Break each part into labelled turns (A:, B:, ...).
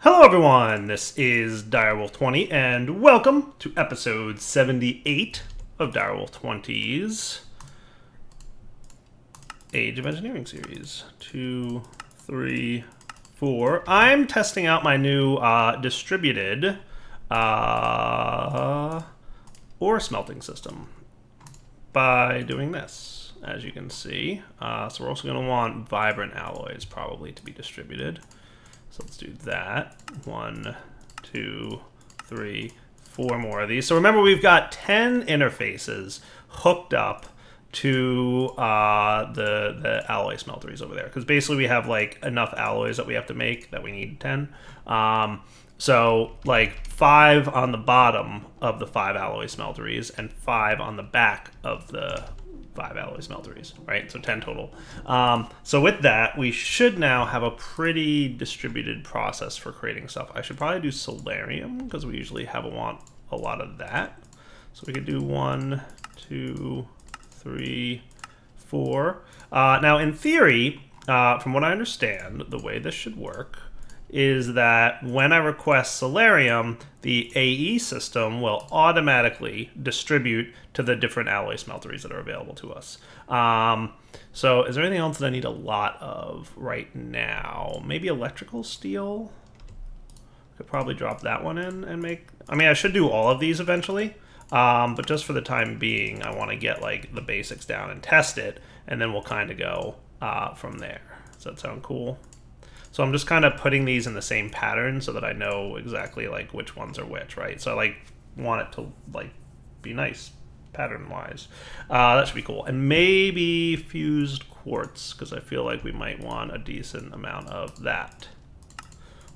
A: Hello everyone, this is Direwolf20 and welcome to episode 78 of Direwolf20's Age of Engineering series. 2, 3, 4. I'm testing out my new distributed ore smelting system by doing this, as you can see. So we're also going to want vibrant alloys probably to be distributed. So let's do that. 1, 2, 3, 4 more of these. So remember, we've got 10 interfaces hooked up to the alloy smelteries over there. Because basically we have like enough alloys that we have to make that we need 10. So like 5 on the bottom of the 5 alloy smelteries and 5 on the back of the 5 alloy smelteries, right? So 10 total. So with that, we should now have a pretty distributed process for creating stuff. I should probably do solarium because we usually want a lot of that. So we could do 1, 2, 3, 4. Now in theory, from what I understand, the way this should work is that when I request solarium, the AE system will automatically distribute to the different alloy smelteries that are available to us. So is there anything else that I need a lot of right now? Maybe electrical steel? Could probably drop that one in and make... I mean, I should do all of these eventually, but just for the time being, I want to get like the basics down and test it, and then we'll kind of go from there. Does that sound cool? So I'm just kind of putting these in the same pattern so that I know exactly like which ones are which, right? So I like want it to like be nice pattern-wise. That should be cool. And maybe fused quartz, because I feel like we might want a decent amount of that.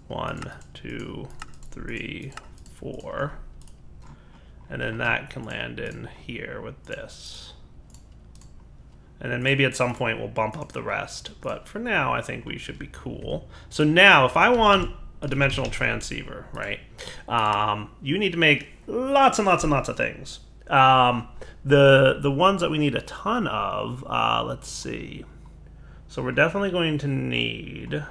A: 1, 2, 3, 4. And then that can land in here with this. And then maybe at some point we'll bump up the rest. But for now, I think we should be cool. So now, if I want a dimensional transceiver, right, you need to make lots and lots and lots of things. The ones that we need a ton of, let's see. So we're definitely going to need...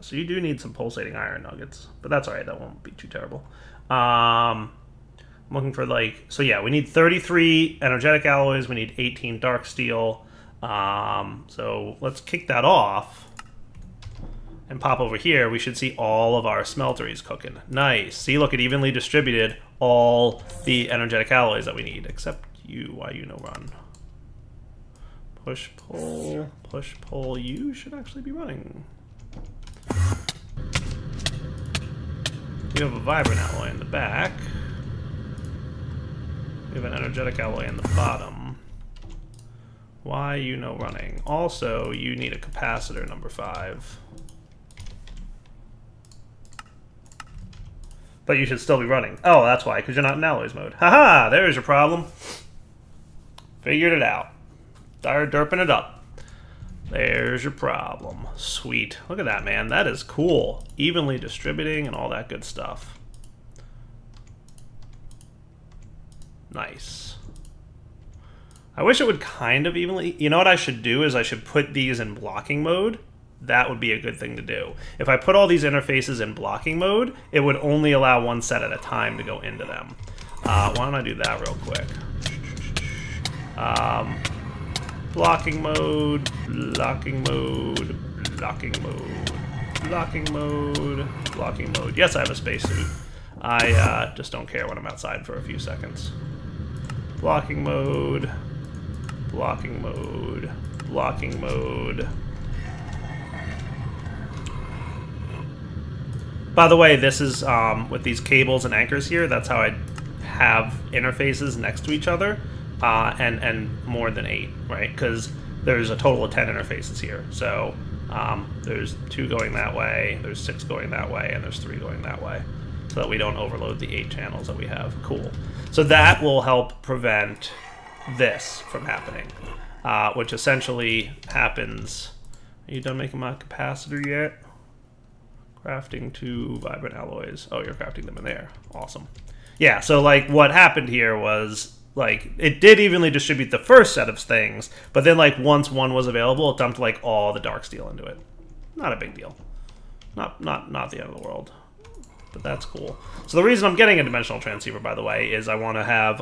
A: So you do need some pulsating iron nuggets. But that's all right. That won't be too terrible. I'm looking for like... So yeah, we need 33 energetic alloys. We need 18 dark steel. So let's kick that off and pop over here. We should see all of our smelteries cooking. Nice. See, look, it evenly distributed all the energetic alloys that we need, except you. Why you no run? Push, pull, push, pull. You should actually be running. We have a vibrant alloy in the back. We have an energetic alloy in the bottom. Why you no running? Also, you need a capacitor number 5. But you should still be running. Oh, that's why, because you're not in alloys mode. Haha, there's your problem. Figured it out. Started derping it up. There's your problem. Sweet. Look at that, man. That is cool. Evenly distributing and all that good stuff. Nice. I wish it would kind of evenly... You know what I should do is I should put these in blocking mode. That would be a good thing to do. If I put all these interfaces in blocking mode, it would only allow one set at a time to go into them. Why don't I do that real quick? Blocking mode, blocking mode, blocking mode, blocking mode, blocking mode. Yes, I have a spacesuit. I just don't care when I'm outside for a few seconds. Blocking mode... Blocking mode, blocking mode. By the way, this is with these cables and anchors here, that's how I have interfaces next to each other, and more than 8, right? Because there's a total of 10 interfaces here. So there's 2 going that way, there's 6 going that way, and there's 3 going that way, so that we don't overload the 8 channels that we have. Cool. So that will help prevent this from happening, which essentially happens... Are you done making my capacitor yet? Crafting 2 vibrant alloys. Oh, you're crafting them in there. Awesome. Yeah, so like what happened here was like it did evenly distribute the first set of things, but then like once one was available, it dumped like all the dark steel into it. Not a big deal. Not the end of the world. but that's cool. So the reason I'm getting a dimensional transceiver, by the way, is I want to have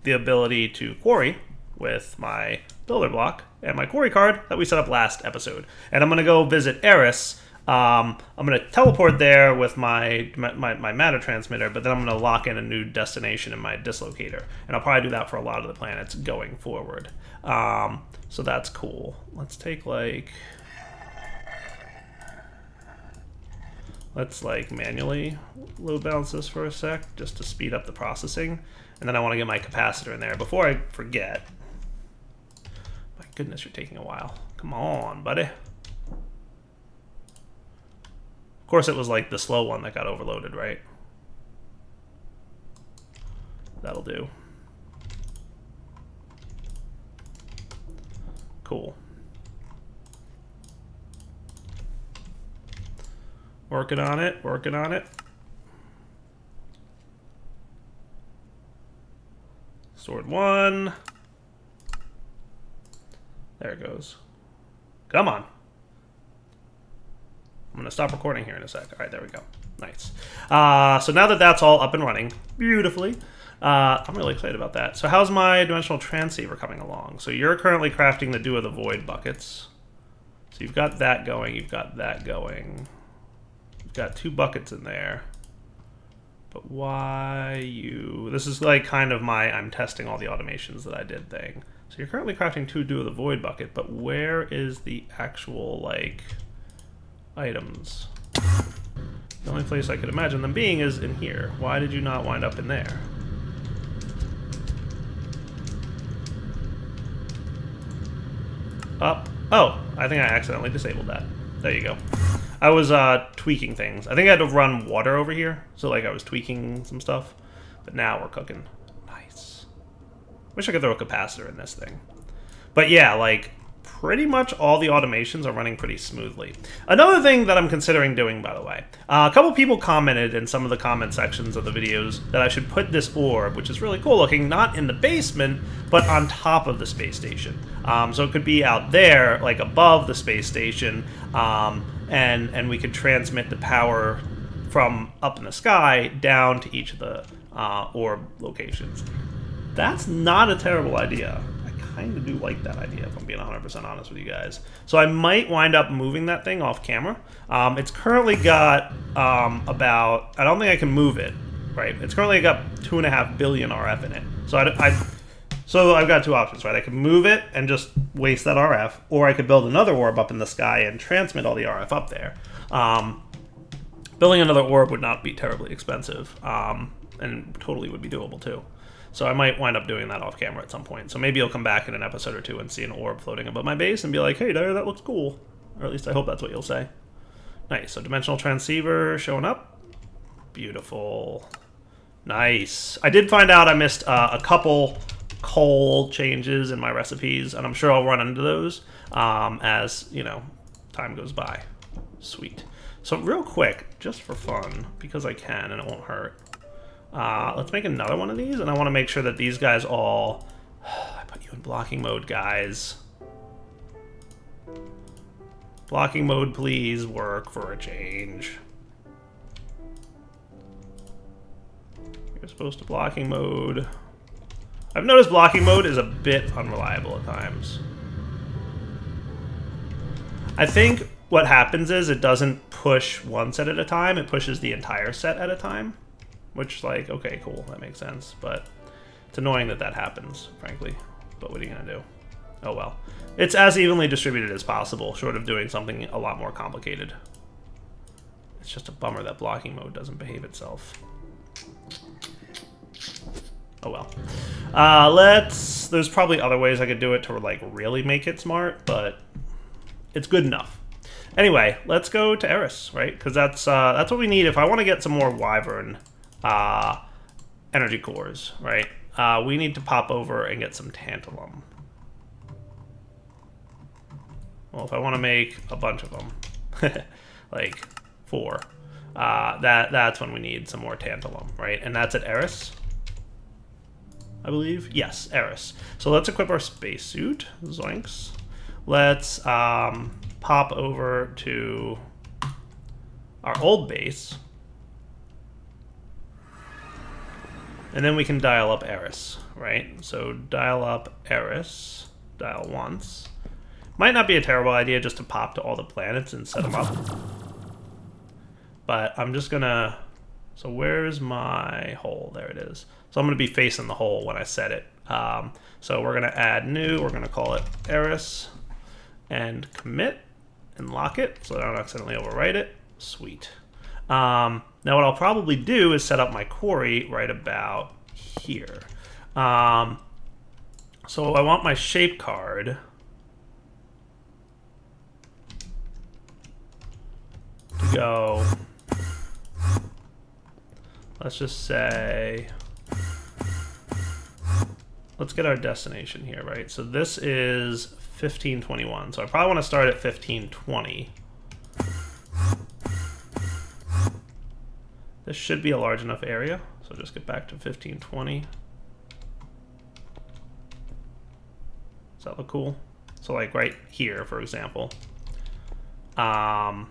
A: the ability to quarry with my builder block and my quarry card that we set up last episode. And I'm going to go visit Eris. I'm going to teleport there with my matter transmitter, but then I'm going to lock in a new destination in my dislocator. And I'll probably do that for a lot of the planets going forward. So that's cool. Let's take like... Let's like manually load balance this for a sec just to speed up the processing. And then I want to get my capacitor in there before I forget. My goodness, you're taking a while. Come on, buddy. Of course, it was like the slow one that got overloaded, right? That'll do. Cool. Working on it, working on it. Sword 1. There it goes. Come on. I'm going to stop recording here in a sec. All right, there we go. Nice. So now that that's all up and running beautifully, I'm really excited about that. So how's my dimensional transceiver coming along? So you're currently crafting the Dew of the Void buckets. So you've got that going, you've got that going. You've got 2 buckets in there. But why you... This is like kind of my I'm testing all the automations that I did thing. So you're currently crafting 2 Dew of the Void bucket, but where is the actual, like, items? The only place I could imagine them being is in here. Why did you not wind up in there? Up. Oh, I think I accidentally disabled that. There you go. I was tweaking things. I think I had to run water over here, so like I was tweaking some stuff. But now we're cooking. Nice. Wish I could throw a capacitor in this thing. But yeah, like pretty much all the automations are running pretty smoothly. Another thing that I'm considering doing, by the way, a couple people commented in some of the comment sections of the videos that I should put this orb, which is really cool looking, not in the basement, but on top of the space station. So it could be out there, like above the space station, and we could transmit the power from up in the sky down to each of the orb locations. That's not a terrible idea. I kind of do like that idea, if I'm being 100% honest with you guys. So I might wind up moving that thing off camera. It's currently got about... I don't think I can move it, right? It's currently got 2.5 billion RF in it. So I've got 2 options, right? I could move it and just waste that RF, or I could build another orb up in the sky and transmit all the RF up there. Building another orb would not be terribly expensive, and totally would be doable too. So I might wind up doing that off camera at some point. So maybe you'll come back in an episode or 2 and see an orb floating above my base and be like, hey, there, that looks cool. Or at least I hope that's what you'll say. Nice. So dimensional transceiver showing up. Beautiful. Nice. I did find out I missed a couple coal changes in my recipes, and I'm sure I'll run into those as, you know, time goes by. Sweet. So real quick, just for fun, because I can and it won't hurt, let's make another one of these, and I want to make sure that these guys all... I put you in blocking mode, guys. Blocking mode, please work for a change. You're supposed to blocking mode. I've noticed blocking mode is a bit unreliable at times. I think what happens is it doesn't push one set at a time, it pushes the entire set at a time. Which, like, okay, cool, that makes sense. But it's annoying that that happens, frankly. But what are you going to do? Oh well. It's as evenly distributed as possible, short of doing something a lot more complicated. It's just a bummer that blocking mode doesn't behave itself. Oh well. There's probably other ways I could do it to, like, really make it smart, but it's good enough. Anyway, let's go to Eris, right? Because that's what we need if I want to get some more Wyvern energy cores, right? We need to pop over and get some tantalum. Well, if I want to make a bunch of them, like 4, that's when we need some more tantalum, right? And that's at Eris, I believe. Yes, Eris. So let's equip our spacesuit. Zoinks. Let's pop over to our old base. And then we can dial up Eris, right? So dial up Eris, dial once. Might not be a terrible idea just to pop to all the planets and set them up. But I'm just gonna, so where's my hole? There it is. So I'm gonna be facing the hole when I set it. So we're gonna add new, we're gonna call it Eris, and commit, and lock it, so I don't accidentally overwrite it. Sweet. Now what I'll probably do is set up my quarry right about here. So I want my shape card to go, let's just say, let's get our destination here, right? So this is 1521, so I probably want to start at 1520. This should be a large enough area, so just get back to 1520. Does that look cool? So like right here, for example. So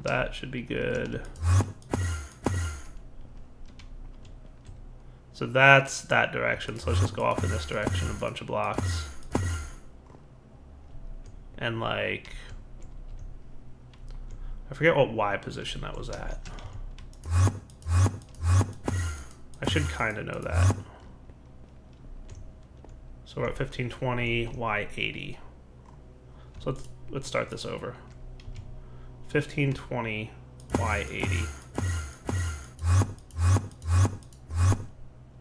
A: that should be good. So that's that direction, so let's just go off in this direction a bunch of blocks. And like, I forget what Y position that was at. I should kind of know that. So we're at 1520, Y80. So let's start this over. 1520, Y80.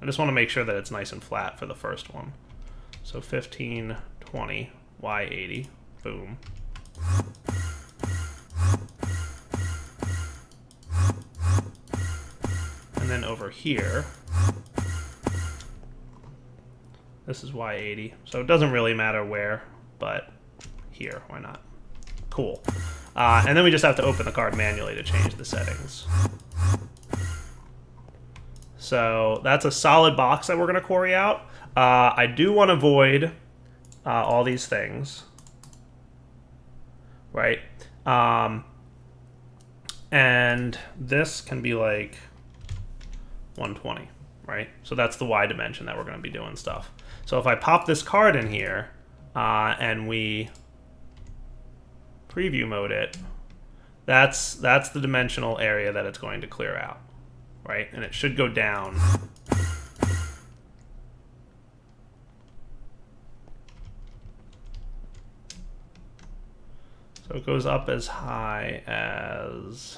A: I just want to make sure that it's nice and flat for the first one. So 1520, Y80. Boom. And then over here, this is Y80. So it doesn't really matter where, but here, why not? Cool. And then we just have to open the card manually to change the settings. So that's a solid box that we're going to quarry out. I do want to void all these things. Right? And this can be like 120, right? So that's the Y dimension that we're going to be doing stuff. So if I pop this card in here and we preview mode it, that's the dimensional area that it's going to clear out, right? And it should go down. So it goes up as high as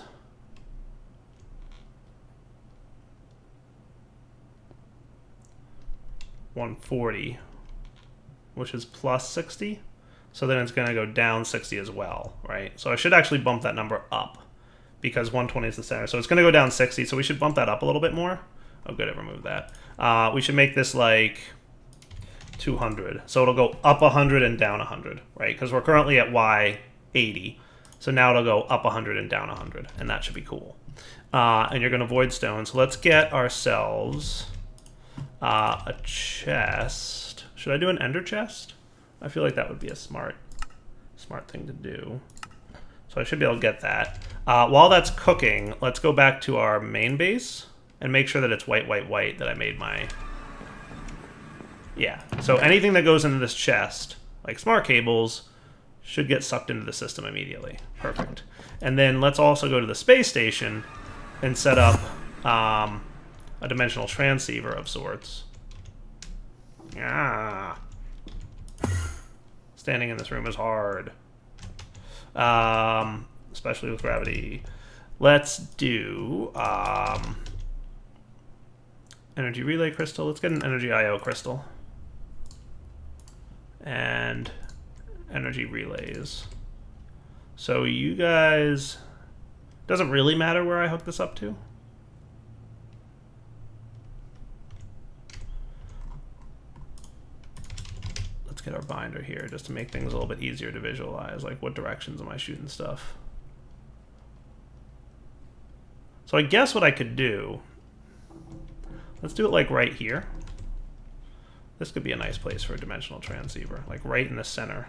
A: 140, which is plus 60. So then it's going to go down 60 as well, right? So I should actually bump that number up because 120 is the center. So it's going to go down 60, so we should bump that up a little bit more. Oh, good, I removed that. We should make this like 200. So it'll go up 100 and down 100, right? Because we're currently at Y80. So now it'll go up 100 and down 100, and that should be cool. And you're going to void stone. So let's get ourselves a chest. Should I do an ender chest? I feel like that would be a smart thing to do. So I should be able to get that. While that's cooking, let's go back to our main base and make sure that it's white, white, white that I made my... Yeah, so anything that goes into this chest, like smart cables, should get sucked into the system immediately. Perfect. And then let's also go to the space station and set up a dimensional transceiver of sorts. Ah. Standing in this room is hard. Especially with gravity. Let's do energy relay crystal. Let's get an energy IO crystal. And energy relays. So you guys... Doesn't really matter where I hook this up to. Let's get our binder here just to make things a little bit easier to visualize. Like, what directions am I shooting stuff? So I guess what I could do... Let's do it like right here. This could be a nice place for a dimensional transceiver. Like right in the center.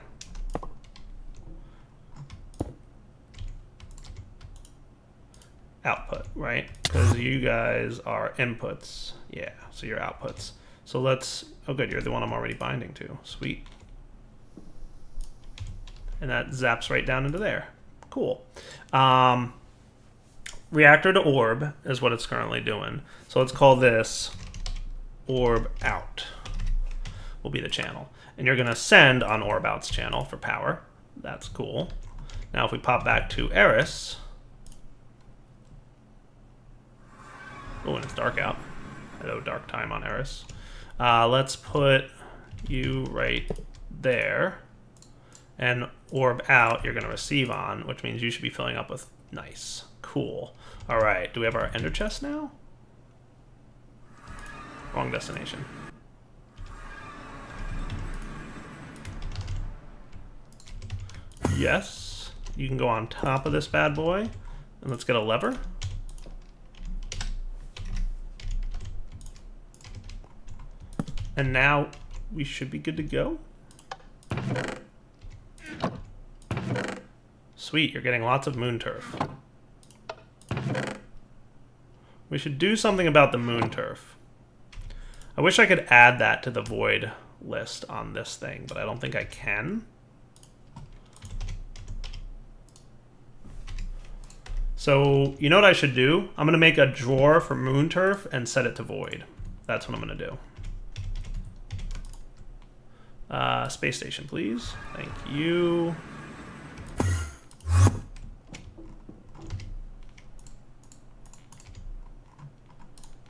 A: output, right? Because you guys are inputs. Yeah, so you're outputs. So let's, oh good, you're the one I'm already binding to. Sweet. And that zaps right down into there. Cool. Reactor to orb is what it's currently doing. So let's call this orb out. Will be the channel. And you're going to send on orb out's channel for power. That's cool. Now if we pop back to Eris. Oh, and it's dark out. Hello, dark time on Eris. Let's put you right there. And orb out, you're going to receive on, which means you should be filling up with nice. Cool. All right, do we have our ender chest now? Wrong destination. Yes. You can go on top of this bad boy. And let's get a lever. And now we should be good to go. Sweet, you're getting lots of moon turf. We should do something about the moon turf. I wish I could add that to the void list on this thing, but I don't think I can. So, you know what I should do? I'm going to make a drawer for moon turf and set it to void. That's what I'm going to do. Space station, please. Thank you.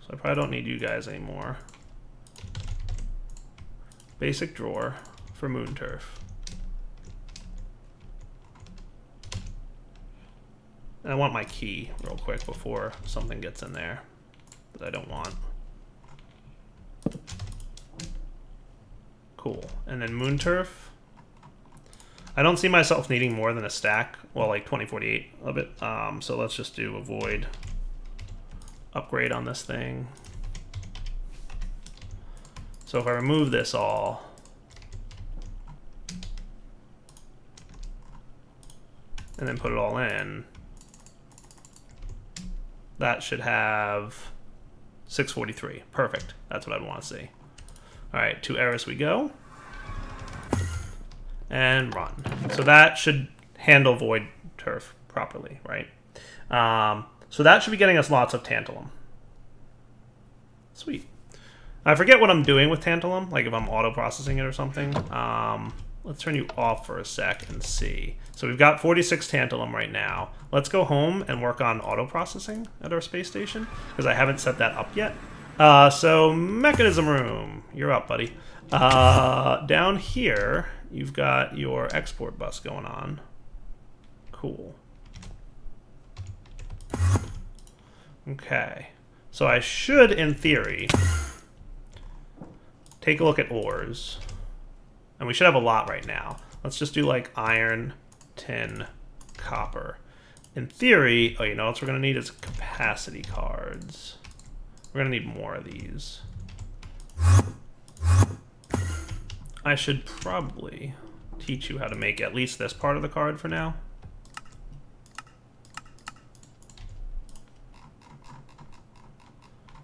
A: So I probably don't need you guys anymore. Basic drawer for moon turf. And I want my key real quick before something gets in there that I don't want. Cool. And then moon turf. I don't see myself needing more than a stack. Well, like 2048 of it. So let's just do a void upgrade on this thing. So if I remove this all, and then put it all in, that should have 643. Perfect. That's what I'd want to see. All right, to Eris we go. And run. So that should handle void turf properly, right? So that should be getting us lots of tantalum. Sweet. I forget what I'm doing with tantalum, like if I'm auto-processing it or something. Let's turn you off for a sec and see. So we've got 46 tantalum right now. Let's go home and work on auto-processing at our space station, because I haven't set that up yet. So mechanism room, you're up, buddy. Down here, you've got your export bus going on. Cool. Okay. So I should, in theory, take a look at ores. And we should have a lot right now. Let's just do like iron, tin, copper. In theory, oh, you know what we're going to need is capacity cards. We're going to need more of these. I should probably teach you how to make at least this part of the card for now.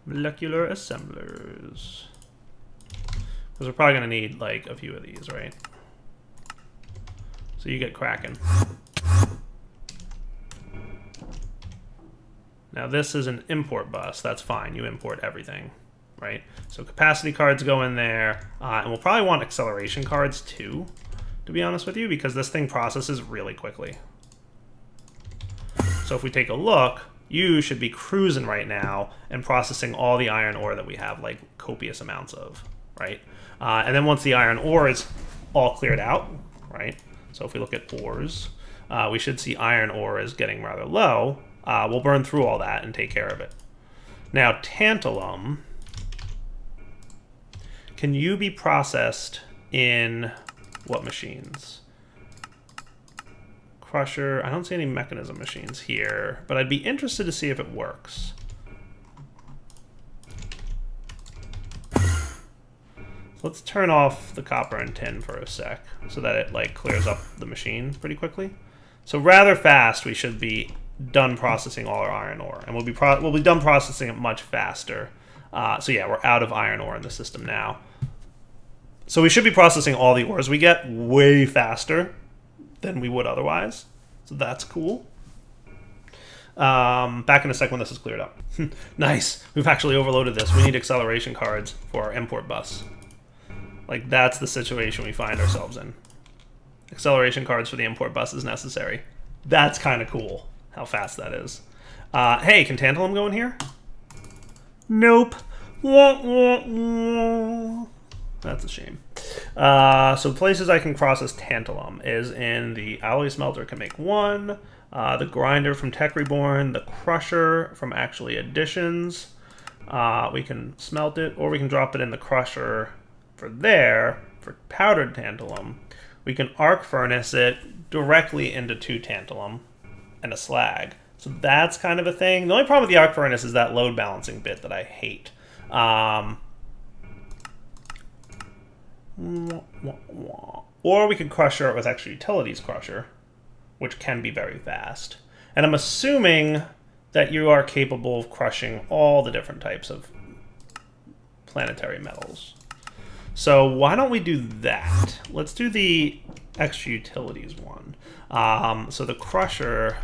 A: Molecular assemblers. Because we're probably going to need like a few of these, right? So you get cracking. Now this is an import bus. That's fine. You import everything, right? So capacity cards go in there. And we'll probably want acceleration cards too, to be honest with you, because this thing processes really quickly. So if we take a look, you should be cruising right now and processing all the iron ore that we have, like copious amounts of, right? And then once the iron ore is all cleared out, right? So if we look at ores, we should see iron ore is getting rather low. We'll burn through all that and take care of it. Now, tantalum, can you be processed in what machines? Crusher, I don't see any mechanism machines here, but I'd be interested to see if it works. Let's turn off the copper and tin for a sec so that it like clears up the machine pretty quickly. So rather fast, we should be done processing all our iron ore, and we'll be done processing it much faster. So yeah, we're out of iron ore in the system now. So we should be processing all the ores we get way faster than we would otherwise. So that's cool. Back in a sec when this is cleared up. Nice. We've actually overloaded this. We need acceleration cards for our import bus. Like, that's the situation we find ourselves in. Acceleration cards for the import bus is necessary. That's kind of cool, how fast that is. Hey, can tantalum go in here? Nope. That's a shame. So places I can process tantalum is in the alloy smelter can make 1, the grinder from Tech Reborn, the crusher from Actually Additions. We can smelt it, or we can drop it in the crusher for there, for powdered tantalum. We can arc furnace it directly into 2 tantalum and a slag. So that's kind of a thing. The only problem with the arc furnace is that load balancing bit that I hate. Or we could crusher it with Extra Utilities Crusher, which can be very fast. And I'm assuming that you are capable of crushing all the different types of planetary metals. So why don't we do that? Let's do the Extra Utilities one. So the crusher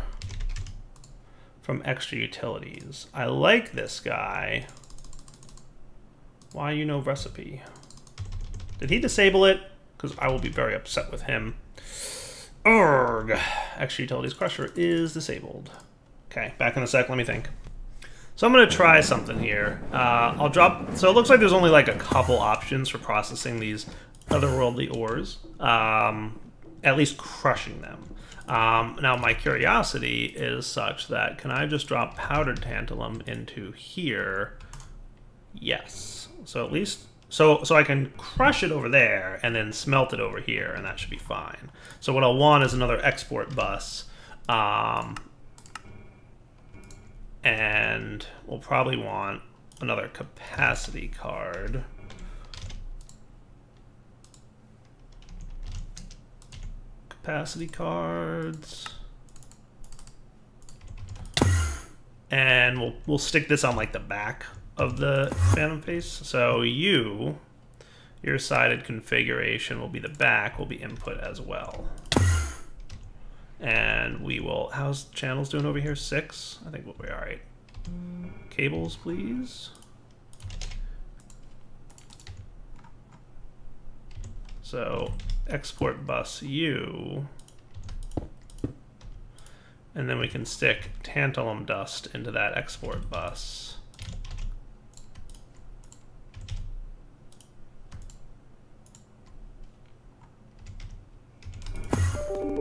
A: from Extra Utilities. I like this guy. Why you know recipe? Did he disable it? Because I will be very upset with him. Urgh. Extra Utilities Crusher is disabled. Okay, back in a sec, let me think. So I'm going to try something here. I'll drop... So it looks like there's only like a couple options for processing these otherworldly ores. At least crushing them. Now my curiosity is such that, can I just drop powdered tantalum into here? Yes. So at least... So I can crush it over there and then smelt it over here, and that should be fine. So what I'll want is another export bus. And we'll probably want another capacity card. Capacity cards. And we'll stick this on like the back of the Phantom Face. So your sided configuration will be the back, will be input as well. And we will, how's channels doing over here? 6? I think we'll be all right. Cables, please. So export bus U. And then we can stick tantalum dust into that export bus.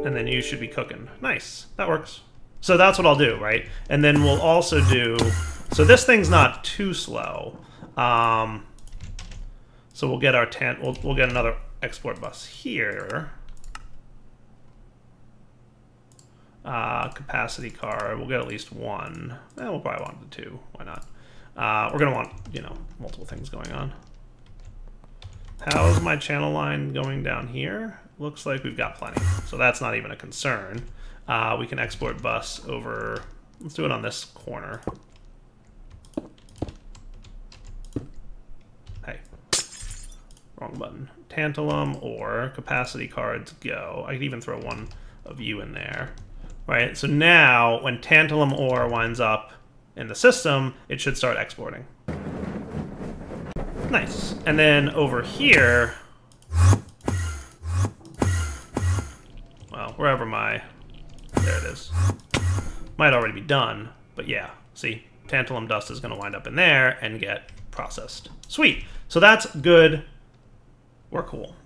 A: And then you should be cooking. Nice. That works. So that's what I'll do, right? And then we'll also do... So this thing's not too slow. So we'll get our we'll get another export bus here. Capacity card. We'll get at least 1. We'll probably want the 2. Why not? We're going to want, you know, multiple things going on. How's my channel line going down here? Looks like we've got plenty, so that's not even a concern. We can export bus over, let's do it on this corner. Hey, wrong button. Tantalum or capacity cards go. I could even throw one of you in there, right? So now when tantalum ore winds up in the system, it should start exporting. Nice. And then over here, well, wherever there it is. Might already be done, but yeah, see, tantalum dust is going to wind up in there and get processed. Sweet. So that's good. We're cool.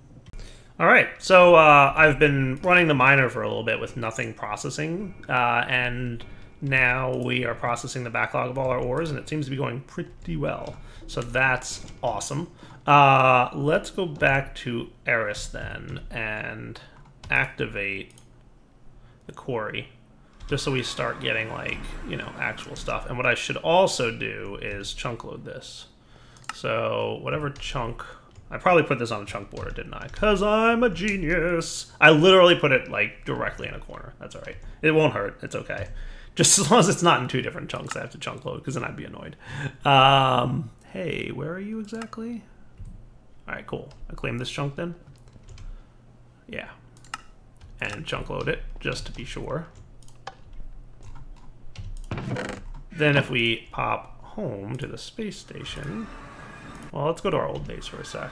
A: All right, so I've been running the miner for a little bit with nothing processing, and now we are processing the backlog of all our ores, and it seems to be going pretty well. So that's awesome. Let's go back to Eris then and activate the quarry, just so we start getting, like, you know, actual stuff. And what I should also do is chunk load this. So whatever chunk... I probably put this on a chunk border, didn't I? Because I'm a genius. I literally put it, like, directly in a corner. That's all right. It won't hurt. It's okay. Just as long as it's not in 2 different chunks, I have to chunk load, because then I'd be annoyed. Hey, where are you exactly? All right, cool. I claim this chunk then? Yeah. And chunk load it, just to be sure. Then if we pop home to the space station... Well, let's go to our old base for a sec.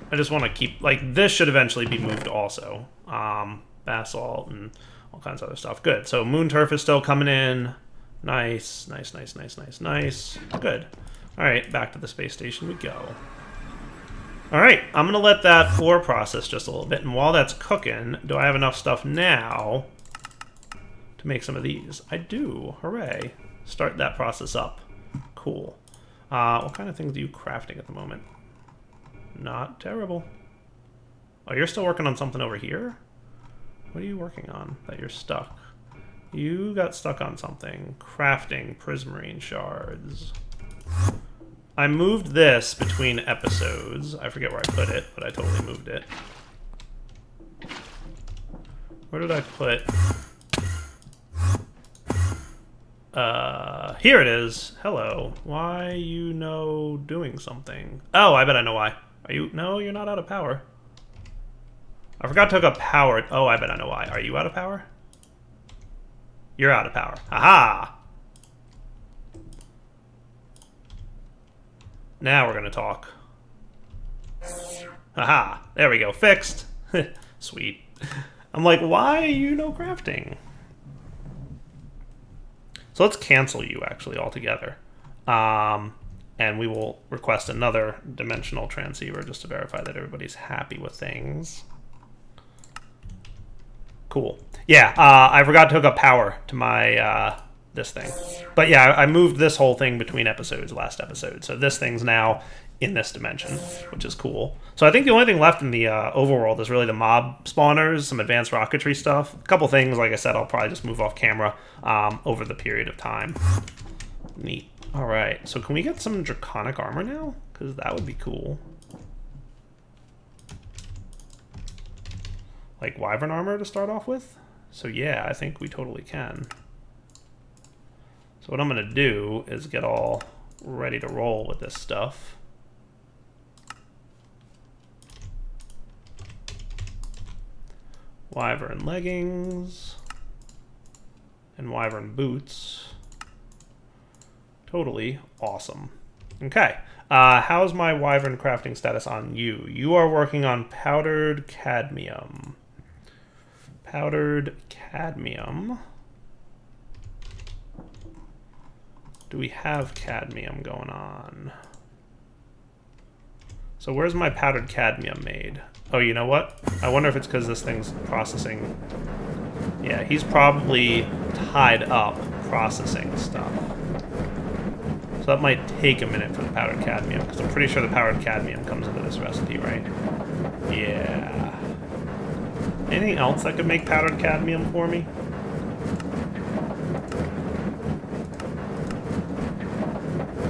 A: I just want to keep... Like, this should eventually be moved also. Basalt and all kinds of other stuff. Good. So moon turf is still coming in. Nice, nice, nice, nice, nice, nice. Good. All right, back to the space station we go. All right, I'm going to let that floor process just a little bit. And while that's cooking, do I have enough stuff now to make some of these? I do. Hooray. Start that process up. Cool. What kind of things are you crafting at the moment? Not terrible. Oh, you're still working on something over here? What are you working on that you're stuck? You got stuck on something. Crafting prismarine shards. I moved this between episodes. I forget where I put it, but I totally moved it. Where did I put... Here it is. Hello. Why you know doing something? Oh, I bet I know why. Are you... No, you're not out of power. I forgot to hook up power. Oh, I bet I know why. Are you out of power? You're out of power. Aha! Now we're gonna talk. Aha! There we go. Fixed. Sweet. I'm like, why you know crafting? So let's cancel you, actually, altogether. And we will request another dimensional transceiver just to verify that everybody's happy with things. Cool. Yeah, I forgot to hook up power to my this thing. But yeah, I moved this whole thing between episodes last episode. So this thing's now in this dimension, which is cool. So I think the only thing left in the overworld is really the mob spawners, some advanced rocketry stuff. A couple things, like I said, I'll probably just move off camera over the period of time. Neat. All right, so can we get some draconic armor now? Because that would be cool. Like wyvern armor to start off with? So yeah, I think we totally can. So what I'm gonna do is get all ready to roll with this stuff. Wyvern leggings and wyvern boots. Totally awesome. Okay, how's my wyvern crafting status on you? You are working on powdered cadmium. Powdered cadmium. Do we have cadmium going on? So where's my powdered cadmium made? Oh, you know what? I wonder if it's because this thing's processing. Yeah, he's probably tied up processing stuff. So that might take a minute for the powdered cadmium, because I'm pretty sure the powdered cadmium comes into this recipe, right? Yeah. Anything else that could make powdered cadmium for me?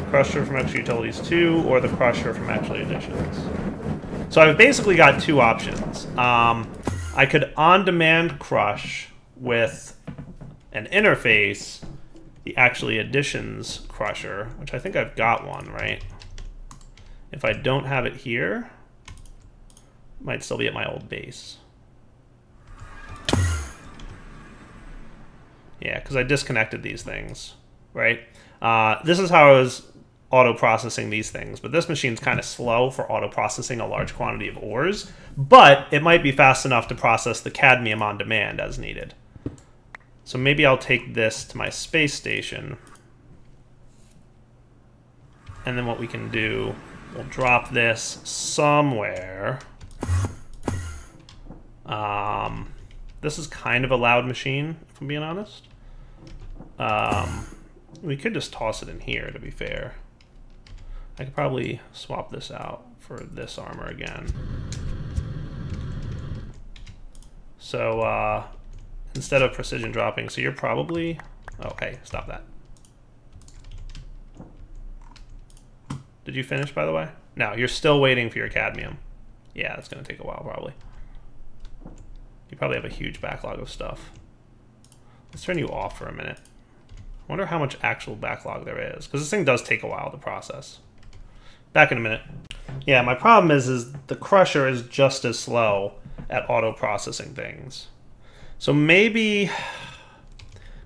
A: Crusher from Extra Utilities 2, or the Crusher from Actually Additions. So I've basically got two options. I could on-demand crush with an interface, the Actually Additions Crusher, which I think I've got one, right? If I don't have it here, it might still be at my old base. Yeah, because I disconnected these things, right? This is how I was auto-processing these things, but this machine's kind of slow for auto-processing a large quantity of ores, but it might be fast enough to process the cadmium on demand as needed. So maybe I'll take this to my space station, and then what we can do, we'll drop this somewhere. This is kind of a loud machine, if I'm being honest. We could just toss it in here, to be fair. I could probably swap this out for this armor again. So, instead of precision dropping, so you're probably... Oh, hey, stop that. Did you finish, by the way? No, you're still waiting for your cadmium. Yeah, it's going to take a while, probably. You probably have a huge backlog of stuff. Let's turn you off for a minute. I wonder how much actual backlog there is, because this thing does take a while to process. Back in a minute. Yeah, my problem is the crusher is just as slow at auto-processing things. So maybe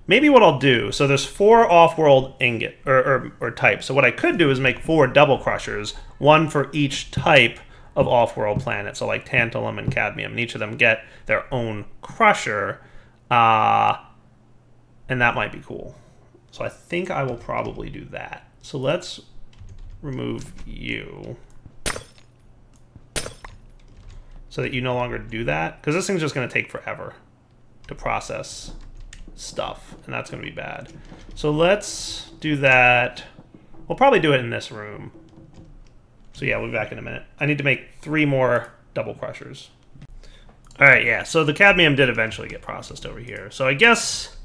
A: what I'll do, so there's 4 off-world ingot, or types. So what I could do is make 4 double crushers, 1 for each type of off-world planet. So like tantalum and cadmium, and each of them get their own crusher, and that might be cool. So I think I will probably do that. So let's remove you so that you no longer do that, because this thing's just going to take forever to process stuff, and that's going to be bad. So let's do that. We'll probably do it in this room. So yeah, we'll be back in a minute. I need to make 3 more double crushers. All right, yeah, so the cadmium did eventually get processed over here. So I guess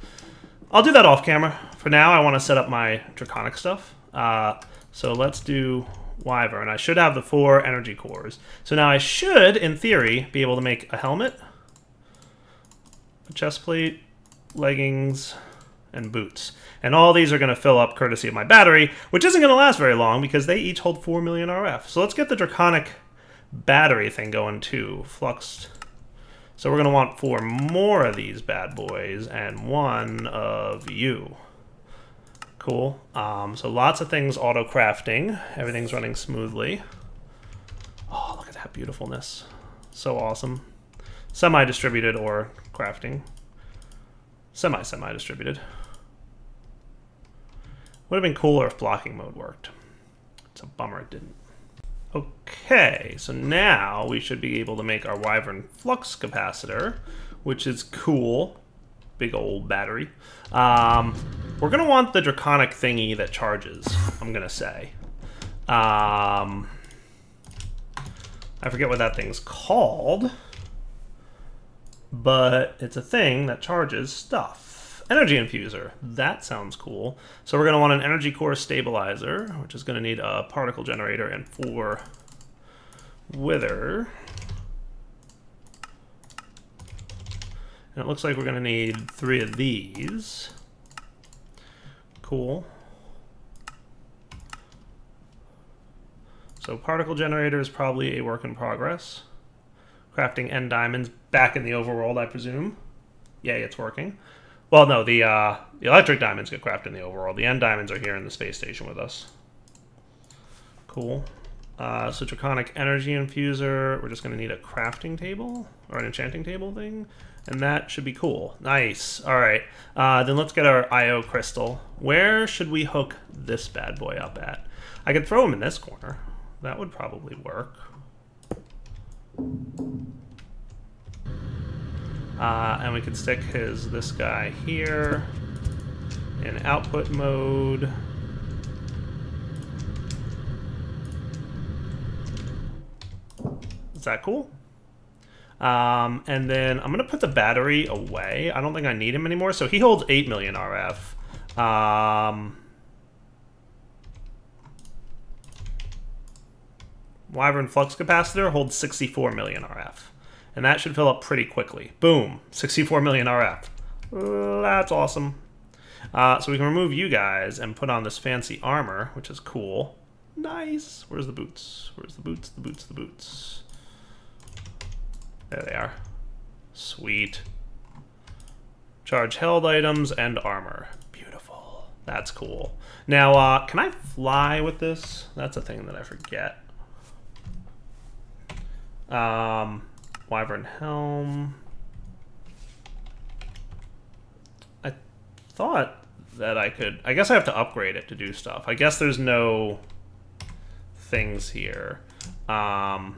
A: I'll do that off camera. For now, I want to set up my draconic stuff. So let's do Wyvern. I should have the 4 energy cores. So now I should, in theory, be able to make a helmet, a chest plate, leggings, and boots. And all these are going to fill up courtesy of my battery, which isn't going to last very long because they each hold 4 million RF. So let's get the draconic battery thing going too. Fluxed. So we're going to want 4 more of these bad boys and 1 of you. Cool. So lots of things auto-crafting. Everything's running smoothly. Oh, look at that beautifulness. So awesome. Semi-distributed or crafting. Semi-distributed. Would have been cooler if blocking mode worked. It's a bummer it didn't. Okay, so now we should be able to make our Wyvern flux capacitor, which is cool. Big old battery. We're going to want the draconic thingy that charges, I'm going to say. I forget what that thing's called, but it's a thing that charges stuff. Energy infuser. That sounds cool. So we're going to want an energy core stabilizer, which is going to need a particle generator and 4 wither. And it looks like we're going to need 3 of these. Cool. So particle generator is probably a work in progress. Crafting end diamonds back in the overworld, I presume. Yay, it's working. Well, no, the electric diamonds get crafted in the overworld. The end diamonds are here in the space station with us. Cool. So draconic energy infuser. We're just going to need a crafting table or an enchanting table thing. And that should be cool. Nice. All right. Then let's get our IO crystal. Where should we hook this bad boy up at? I could throw him in this corner. That would probably work. And we could stick this guy here in output mode. Is that cool? And then I'm going to put the battery away. I don't think I need him anymore. So he holds 8 million RF. Wyvern flux capacitor holds 64 million RF. And that should fill up pretty quickly. Boom. 64 million RF. That's awesome. So we can remove you guys and put on this fancy armor, which is cool. Nice. Where's the boots? Where's the boots? The boots, the boots. There they are. Sweet. Charge held items and armor. Beautiful. That's cool. Now, can I fly with this? That's a thing that I forget. Wyvern helm. I thought that I could... I guess I have to upgrade it to do stuff. I guess there's no things here. So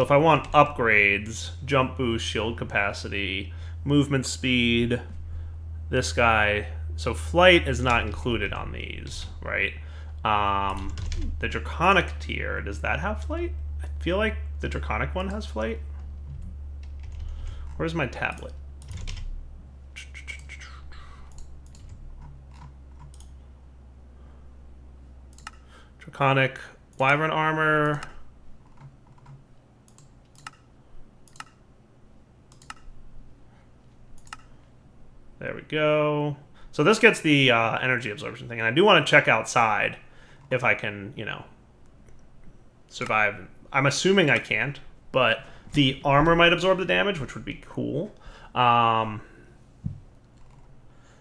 A: if I want upgrades, jump boost, shield capacity, movement speed, this guy... So flight is not included on these, right? The draconic tier, does that have flight? I feel like the draconic one has flight. Where's my tablet? Draconic Wyvern armor. go. So this gets the energy absorption thing. And I do want to check outside if I can, you know, survive. I'm assuming I can't, but the armor might absorb the damage, which would be cool.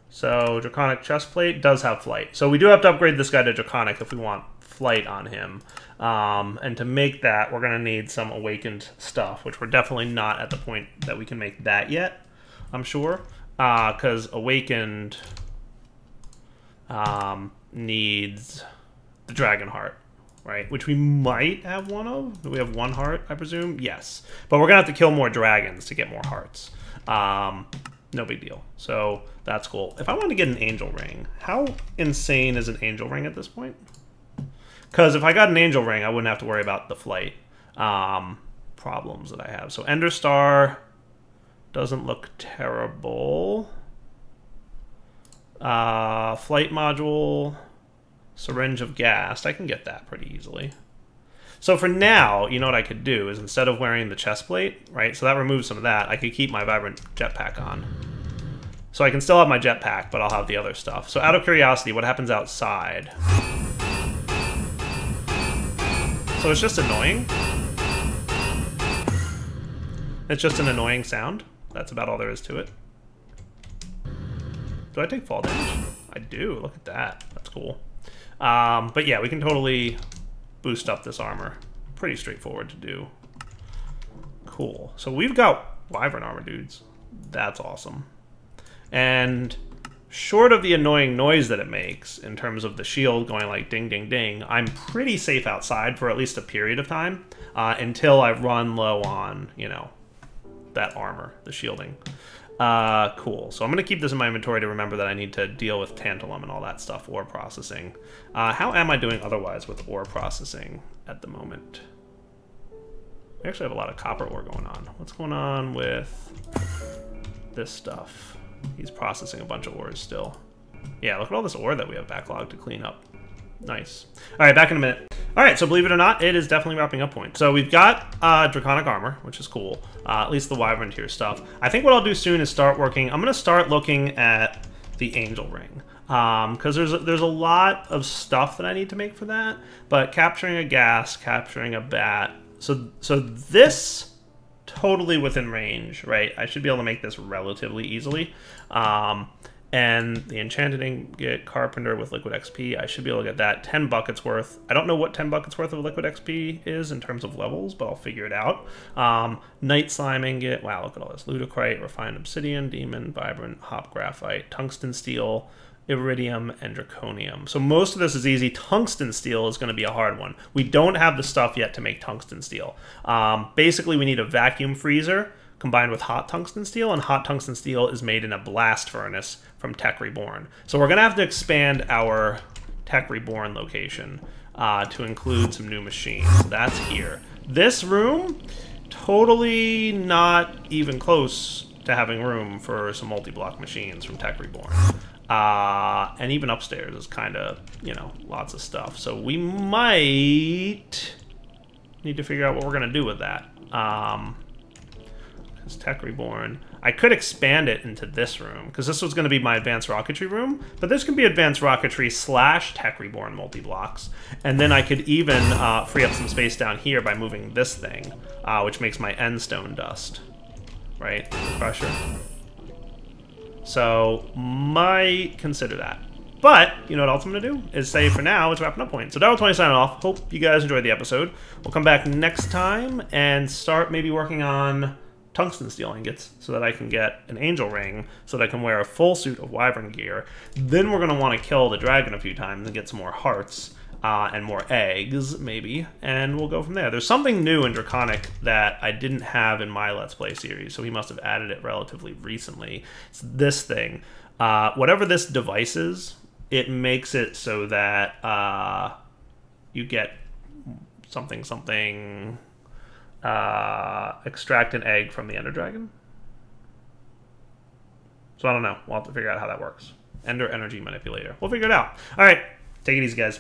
A: So Draconic Chestplate does have flight. So we do have to upgrade this guy to Draconic if we want flight on him. And to make that, we're going to need some awakened stuff, which we're definitely not at the point that we can make that yet, I'm sure. Because awakened needs the Dragon Heart, right? Which we might have one of. Do we have one heart, I presume? Yes. But we're going to have to kill more dragons to get more hearts. No big deal. So that's cool. If I want to get an angel ring, how insane is an angel ring at this point? Because if I got an angel ring, I wouldn't have to worry about the flight problems that I have. So Ender Star doesn't look terrible. Flight module, syringe of gas. I can get that pretty easily. So for now, you know what I could do is instead of wearing the chest plate, right? So that removes some of that. I could keep my Vibrant Jetpack on. So I can still have my jetpack, but I'll have the other stuff. So out of curiosity, what happens outside? So it's just annoying. It's just an annoying sound. That's about all there is to it. Do I take fall damage? I do. Look at that. That's cool. But yeah, we can totally boost up this armor. Pretty straightforward to do. Cool. So we've got Wyvern armor, dudes. That's awesome. And short of the annoying noise that it makes in terms of the shield going like ding, ding, ding, I'm pretty safe outside for at least a period of time until I run low on, you know, that armor, the shielding. Cool. So I'm going to keep this in my inventory to remember that I need to deal with tantalum and all that stuff, ore processing. How am I doing otherwise with ore processing at the moment? We actually have a lot of copper ore going on. What's going on with this stuff? He's processing a bunch of ores still. Yeah, look at all this ore that we have backlogged to clean up. Nice. All right, back in a minute. All right, so believe it or not, it is definitely wrapping up point. So we've got Draconic Armor, which is cool. At least the Wyvern tier stuff. I think what I'll do soon is start working. I'm going to start looking at the Angel Ring. Because there's a lot of stuff that I need to make for that. But capturing a gas, capturing a bat. So this... totally within range, right? I should be able to make this relatively easily. And the Enchanted Ingot Carpenter with Liquid XP, I should be able to get that 10 buckets worth. I don't know what 10 buckets worth of Liquid XP is in terms of levels, but I'll figure it out. Night Slime Ingot, wow, look at all this. Ludocrite, Refined Obsidian, Demon, Vibrant, Hop Graphite, Tungsten Steel, Iridium, and Draconium. So most of this is easy. Tungsten Steel is going to be a hard one. We don't have the stuff yet to make Tungsten Steel. Basically, we need a vacuum freezer combined with hot tungsten steel, and hot tungsten steel is made in a blast furnace from Tech Reborn. So we're going to have to expand our Tech Reborn location to include some new machines. So that's here. This room, totally not even close to having room for some multi-block machines from Tech Reborn. And even upstairs is kind of, you know, lots of stuff. So we might need to figure out what we're going to do with that. Because Tech Reborn, I could expand it into this room, because this was going to be my advanced rocketry room, but this can be advanced rocketry / Tech Reborn multi-blocks. And then I could even free up some space down here by moving this thing, which makes my endstone dust, right? Crusher. So, might consider that. But, you know what else I'm going to do? Is say for now, it's wrapping up point. So, Darryl20 signing off. Hope you guys enjoyed the episode. We'll come back next time and start maybe working on tungsten steel ingots so that I can get an angel ring so that I can wear a full suit of wyvern gear. Then we're going to want to kill the dragon a few times and get some more hearts. And more eggs, maybe, and we'll go from there. There's something new in Draconic that I didn't have in my Let's Play series, so he must have added it relatively recently. It's this thing. Whatever this device is, it makes it so that you get something, extract an egg from the Ender Dragon. So I don't know. We'll have to figure out how that works. Ender Energy Manipulator. We'll figure it out. All right. Take it easy, guys.